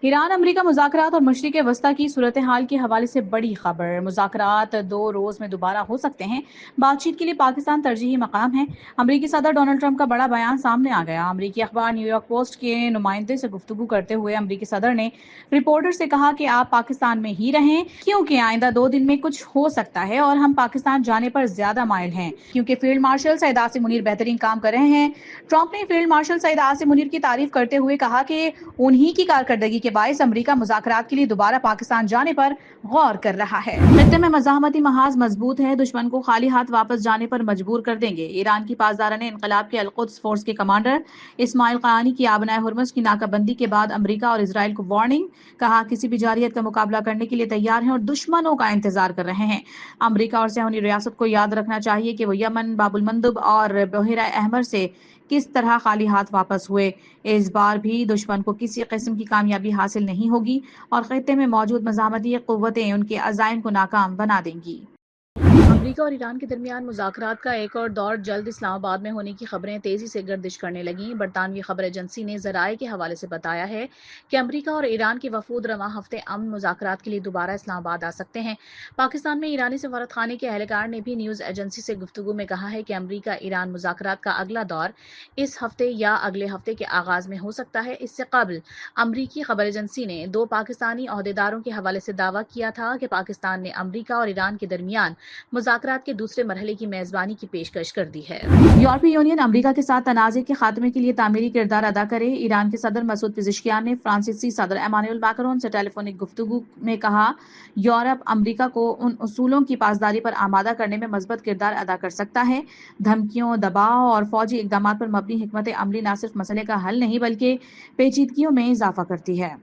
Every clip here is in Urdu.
ایران امریکہ مذاکرات اور مشرق وسطی کی صورتحال کے حوالے سے بڑی خبر۔ مذاکرات 2 روز میں دوبارہ ہو سکتے ہیں۔ بات چیت کے لیے پاکستان ترجیحی مقام ہے۔ امریکی صدر ڈونلڈ ٹرمپ کا بڑا بیان سامنے آ گیا۔ امریکی اخبار نیو یارک پوسٹ کے نمائندے سے گفتگو کرتے ہوئے امریکی صدر نے رپورٹر سے کہا کہ آپ پاکستان میں ہی رہیں کیونکہ آئندہ 2 دن میں کچھ ہو سکتا ہے اور ہم پاکستان جانے پر زیادہ مائل ہیں کیونکہ فیلڈ مارشل سعید عاصم منیر بہترین کام کر رہے ہیں۔ ٹرمپ نے فیلڈ مارشل سعید عاصم منیر کی تعریف کرتے ہوئے کہا کہ انہی کی کارکردگی کے باعث امریکہ مذاکرات کے لیے دوبارہ پاکستان جانے پر غور کر رہا ہے۔ خطے میں مزاحمتی محاذ مضبوط ہے، دشمن کو خالی ہاتھ واپس جانے پر مجبور کر دیں گے۔ ایران کی پاسداران انقلاب کے القدس فورس کے کمانڈر اسماعیل قانی کی آبنائے ہرمز کی ناکہ بندی کے بعد امریکہ اور اسرائیل کو وارننگ، کہا کسی بھی جارحیت کا مقابلہ کرنے کے لیے تیار ہیں اور دشمنوں کا انتظار کر رہے ہیں۔ امریکہ اور صہیونی ریاست کو یاد رکھنا چاہیے کہ وہ یمن، باب المندب اور بحیرہ احمر سے کس طرح خالی ہاتھ واپس ہوئے۔ اس بار بھی دشمن کو کسی قسم کی کامیابی حاصل نہیں ہوگی اور خطے میں موجود مزاحمتی قوتیں ان کے عزائم کو ناکام بنا دیں گی۔ امریکہ اور ایران کے درمیان مذاکرات کا ایک اور دور جلد اسلام آباد میں ہونے کی خبریں تیزی سے گردش کرنے لگیں۔ برطانوی خبر ایجنسی نے ذرائع کے حوالے سے بتایا ہے کہ امریکہ اور ایران کے وفود رواں ہفتے امن مذاکرات کے لیے دوبارہ اسلام آباد آ سکتے ہیں۔ پاکستان میں ایرانی سفارت خانے کے اہلکار نے بھی نیوز ایجنسی سے گفتگو میں کہا ہے کہ امریکہ ایران مذاکرات کا اگلا دور اس ہفتے یا اگلے ہفتے کے آغاز میں ہو سکتا ہے۔ اس سے قبل امریکی خبر ایجنسی نے 2 پاکستانی عہدیداروں کے حوالے سے دعویٰ کیا تھا کہ پاکستان نے امریکہ اور ایران کے درمیان مذاکرات کے دوسرے مرحلے کی میزبانی کی پیشکش کر دی ہے۔ یورپی یونین امریکہ کے ساتھ تنازع کے خاتمے کے لیے تعمیری کردار ادا کرے۔ ایران کے صدر مسعود پزشکیان نے فرانسیسی صدر ایمانوئل میکرون سے ٹیلی فونک گفتگو میں کہا یورپ امریکہ کو ان اصولوں کی پاسداری پر آمادہ کرنے میں مثبت کردار ادا کر سکتا ہے۔ دھمکیوں، دباؤ اور فوجی اقدامات پر مبنی حکمت عملی نہ صرف مسئلے کا حل نہیں بلکہ پیچیدگیوں میں اضافہ کرتی ہے۔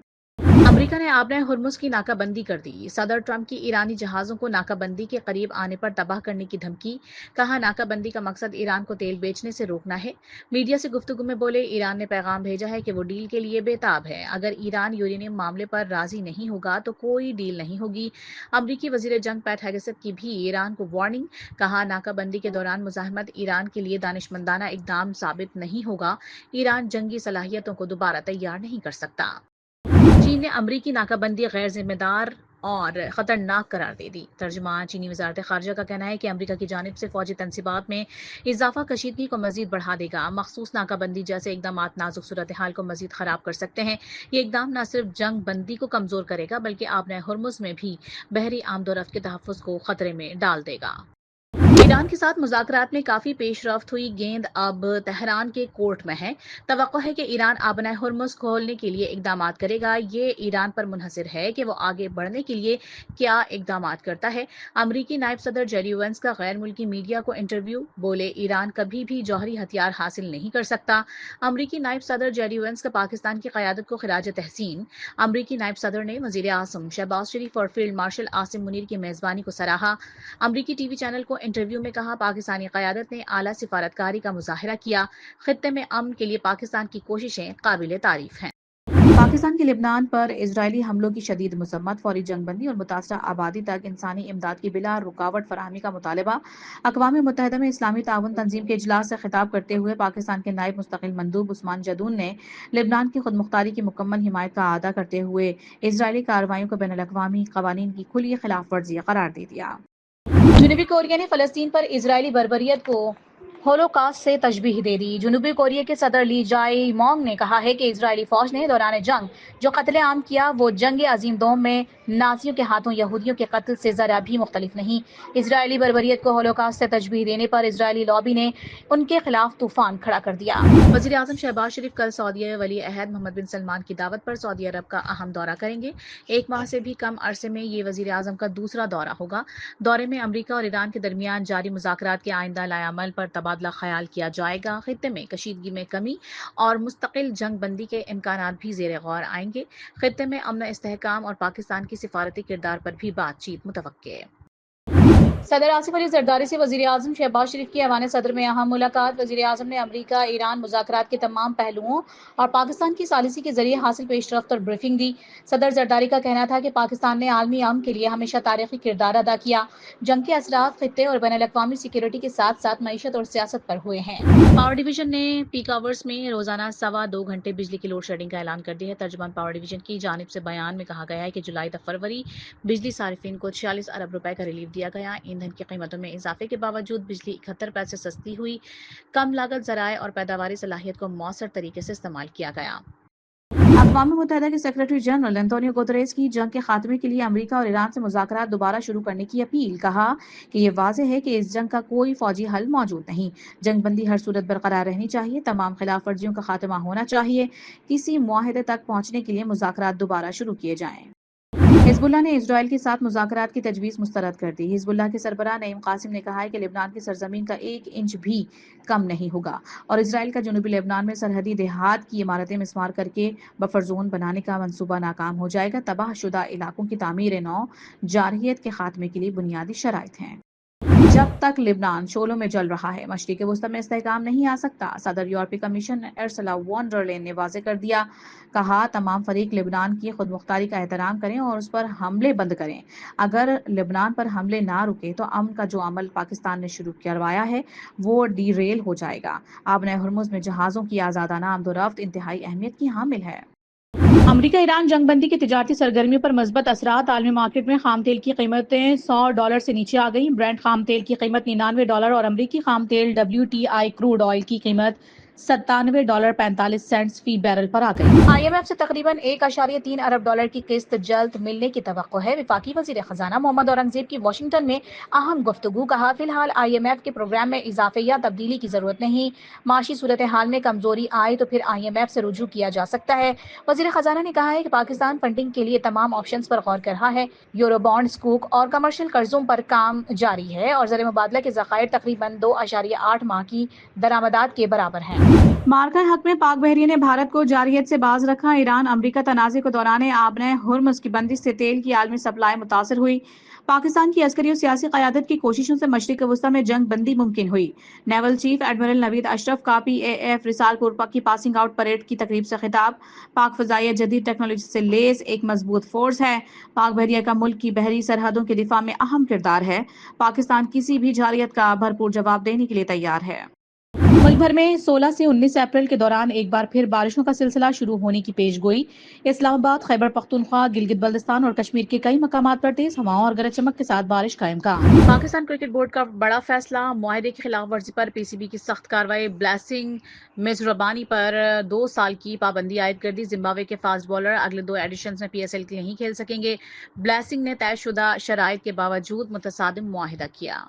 امریکہ نے آبنائے ہرمز کی ناکہ بندی کر دی۔ صدر ٹرمپ کی ایرانی جہازوں کو ناکہ بندی کے قریب آنے پر تباہ کرنے کی دھمکی، کہا ناکہ بندی کا مقصد ایران کو تیل بیچنے سے روکنا ہے۔ میڈیا سے گفتگو میں بولے ایران نے پیغام بھیجا ہے کہ وہ ڈیل کے لیے بےتاب ہے۔ اگر ایران یورینیم معاملے پر راضی نہیں ہوگا تو کوئی ڈیل نہیں ہوگی۔ امریکی وزیر جنگ پیٹ ہیگسیت کی بھی ایران کو وارننگ، کہا ناکہ بندی کے دوران مزاحمت ایران کے لیے دانشمندانہ اقدام ثابت نہیں ہوگا۔ ایران جنگی صلاحیتوں کو دوبارہ تیار نہیں کر سکتا۔ چین نے امریکی ناکہ بندی غیر ذمہ دار اور خطرناک قرار دے دی۔ ترجمان چینی وزارت خارجہ کا کہنا ہے کہ امریکہ کی جانب سے فوجی تنصیبات میں اضافہ کشیدگی کو مزید بڑھا دے گا۔ مخصوص ناکہ بندی جیسے اقدامات نازک صورتحال کو مزید خراب کر سکتے ہیں۔ یہ اقدام نہ صرف جنگ بندی کو کمزور کرے گا بلکہ آبنائے ہرمز میں بھی بحری آمد و رفت کے تحفظ کو خطرے میں ڈال دے گا۔ ایران کے ساتھ مذاکرات میں کافی پیش رفت ہوئی، گیند اب تہران کے کورٹ میں ہے۔ توقع ہے کہ ایران آبنائے ہرمز کھولنے کے لیے اقدامات کرے گا۔ یہ ایران پر منحصر ہے کہ وہ آگے بڑھنے کے لیے کیا اقدامات کرتا ہے۔ امریکی نائب صدر جیڈی وینس کا غیر ملکی میڈیا کو انٹرویو، بولے ایران کبھی بھی جوہری ہتھیار حاصل نہیں کر سکتا۔ امریکی نائب صدر جیڈی وینس کا پاکستان کی قیادت کو خراج تحسین۔ امریکی نائب صدر نے وزیر اعظم شہباز شریف اور فیلڈ مارشل عاصم منیر کی میزبانی کو سراہا۔ امریکی ٹی وی چینل کو انٹرویو میں کہا پاکستانی قیادت نے اعلیٰ سفارتکاری کا مظاہرہ کیا۔ خطے میں امن کے لیے پاکستان کی کوششیں قابل تعریف ہیں۔ پاکستان کے لبنان پر اسرائیلی حملوں کی شدید مذمت، فوری جنگ بندی اور متاثرہ آبادی تک انسانی امداد کی بلا رکاوٹ فراہمی کا مطالبہ۔ اقوام متحدہ میں اسلامی تعاون تنظیم کے اجلاس سے خطاب کرتے ہوئے پاکستان کے نائب مستقل مندوب عثمان جدون نے لبنان کی خود مختاری کی مکمل حمایت کا اعادہ کرتے ہوئے اسرائیلی کارروائیوں کو بین الاقوامی قوانین کی کھلی خلاف ورزی قرار دے دیا۔ جنوبی کوریا نے فلسطین پر اسرائیلی بربریت کو ہولوکاسٹ سے تشبیہ دے دی۔ جنوبی کوریا کے صدر لی جائے مونگ نے کہا ہے کہ اسرائیلی فوج نے دوران جنگ جو قتل عام کیا وہ جنگ عظیم دوم میں نازیوں کے ہاتھوں یہودیوں کے قتل سے ذرا بھی مختلف نہیں۔ اسرائیلی بربریت کو ہولوکاسٹ سے تشبیہ دینے پر اسرائیلی لابی نے ان کے خلاف طوفان کھڑا کر دیا۔ وزیر اعظم شہباز شریف کل سعودی ولی عہد محمد بن سلمان کی دعوت پر سعودی عرب کا اہم دورہ کریں گے۔ 1 ماہ سے بھی کم عرصے میں یہ وزیر اعظم کا دوسرا دورہ ہوگا۔ دورے میں امریکہ اور ایران کے درمیان جاری مذاکرات کے آئندہ لائحہ عمل پر تبادلہ خیال کیا جائے گا۔ خطے میں کشیدگی میں کمی اور مستقل جنگ بندی کے امکانات بھی زیر غور آئیں گے۔ خطے میں امن و استحکام اور پاکستان کی سفارتی کردار پر بھی بات چیت متوقع ہے۔ صدر آصف علی زرداری سے وزیر اعظم شہباز شریف کی ایوان صدر میں اہم ملاقات۔ وزیر اعظم نے امریکہ ایران مذاکرات کے تمام پہلوؤں اور پاکستان کی ثالثی کے ذریعے حاصل پیش رفت اور بریفنگ دی۔ صدر زرداری کا کہنا تھا کہ پاکستان نے عالمی امن کے لیے ہمیشہ تاریخی کردار ادا کیا۔ جنگ کے اثرات خطے اور بین الاقوامی سیکورٹی کے ساتھ ساتھ معیشت اور سیاست پر ہوئے ہیں۔ پاور ڈویژن نے پیک آورز میں روزانہ 2.25 گھنٹے بجلی کی لوڈ شیڈنگ کا اعلان کر دیا ہے۔ ترجمان پاور ڈویژن کی جانب سے بیان میں کہا گیا ہے کہ جولائی تا فروری بجلی صارفین کو 46 ارب روپے کا ریلیف دیا گیا۔ ایندھن کی قیمتوں میں اضافے کے باوجود بجلی 71 پیسے سستی ہوئی۔ کم لاگت ذرائع اور پیداواری صلاحیت کو مؤثر طریقے سے استعمال کیا گیا۔ اقوام متحدہ کے سیکریٹری جنرل انتونیو گوتریس کی جنگ کے خاتمے کے لیے امریکہ اور ایران سے مذاکرات دوبارہ شروع کرنے کی اپیل۔ کہا کہ یہ واضح ہے کہ اس جنگ کا کوئی فوجی حل موجود نہیں۔ جنگ بندی ہر صورت برقرار رہنی چاہیے، تمام خلاف ورزیوں کا خاتمہ ہونا چاہیے، کسی معاہدے تک پہنچنے کے لیے مذاکرات دوبارہ شروع کیے جائیں۔ حزب اللہ نے اسرائیل کے ساتھ مذاکرات کی تجویز مسترد کر دی۔ حزب اللہ کے سربراہ نعیم قاسم نے کہا ہے کہ لبنان کی سرزمین کا 1 انچ بھی کم نہیں ہوگا اور اسرائیل کا جنوبی لبنان میں سرحدی دیہات کی عمارتیں مسمار کر کے بفر زون بنانے کا منصوبہ ناکام ہو جائے گا۔ تباہ شدہ علاقوں کی تعمیر نو جارحیت کے خاتمے کے لیے بنیادی شرائط ہیں۔ جب تک لبنان شعلوں میں جل رہا ہے، مشرق وسطی میں استحکام نہیں آ سکتا۔ صدر یورپی کمیشن ارسلا وان ڈر لین نے واضح کر دیا۔ کہا تمام فریق لبنان کی خود مختاری کا احترام کریں اور اس پر حملے بند کریں۔ اگر لبنان پر حملے نہ رکے تو امن کا جو عمل پاکستان نے شروع کروایا ہے وہ ڈی ریل ہو جائے گا۔ آبنۂ ہرمز میں جہازوں کی آزادانہ آمد و رفت انتہائی اہمیت کی حامل ہے۔ امریکہ ایران جنگ بندی کی تجارتی سرگرمیوں پر مثبت اثرات۔ عالمی مارکیٹ میں خام تیل کی قیمتیں $100 سے نیچے آ گئیں۔ برنٹ خام تیل کی قیمت $99 اور امریکی خام تیل WTI کروڈ آئل کی قیمت $97.45 فی بیرل پر آ گئی۔ IMF سے تقریباً $1.3 ارب کی قسط جلد ملنے کی توقع ہے۔ وفاقی وزیر خزانہ محمد اورنگزیب کی واشنگٹن میں اہم گفتگو۔ کہا فی الحال IMF کے پروگرام میں اضافے یا تبدیلی کی ضرورت نہیں۔ معاشی صورتحال میں کمزوری آئے تو پھر IMF سے رجوع کیا جا سکتا ہے۔ وزیر خزانہ نے کہا ہے کہ پاکستان فنڈنگ کے لیے تمام آپشنز پر غور کر رہا ہے۔ یورو بانڈز، کوک اور کمرشل قرضوں پر کام جاری ہے اور زر مبادلہ کے ذخائر تقریباً 2.8 ماہ کی درآمدات کے برابر ہیں۔ مارکہ حق میں پاک بحریہ نے بھارت کو جارحیت سے باز رکھا۔ ایران امریکہ تنازع کے دوران آبنۂ ہرمز کی بندش سے تیل کی عالمی سپلائی متاثر ہوئی۔ پاکستان کی عسکری اور سیاسی قیادت کی کوششوں سے مشرق وسطی میں جنگ بندی ممکن ہوئی۔ نیول چیف ایڈمرل نوید اشرف کا PAF رسال پور کی پاسنگ آؤٹ پریڈ کی تقریب سے خطاب۔ پاک فضائیہ جدید ٹیکنالوجی سے لیس ایک مضبوط فورس ہے۔ پاک بحریہ کا ملک کی بحری سرحدوں کے دفاع میں اہم کردار ہے۔ پاکستان کسی بھی جارحیت کا بھرپور جواب دینے کے لیے تیار ہے۔ ملک بھر میں 16 سے 19 اپریل کے دوران ایک بار پھر بارشوں کا سلسلہ شروع ہونے کی پیش گوئی۔ اسلام آباد، خیبر پختونخوا، گلگت بلتستان اور کشمیر کے کئی مقامات پر تیز ہواؤں اور گرج چمک کے ساتھ بارش کا امکان۔ پاکستان کرکٹ بورڈ کا بڑا فیصلہ، معاہدے کی خلاف ورزی پر PCB کی سخت کارروائی۔ بلیسنگ میزربانی پر 2 سال کی پابندی عائد کر دی۔ زمبابوے کے فاسٹ بالر اگلے 2 ایڈیشنز میں PSL کے لیے نہیں کھیل سکیں گے۔ بلیسنگ نے طے شدہ شرائط کے باوجود متصادم معاہدہ کیا۔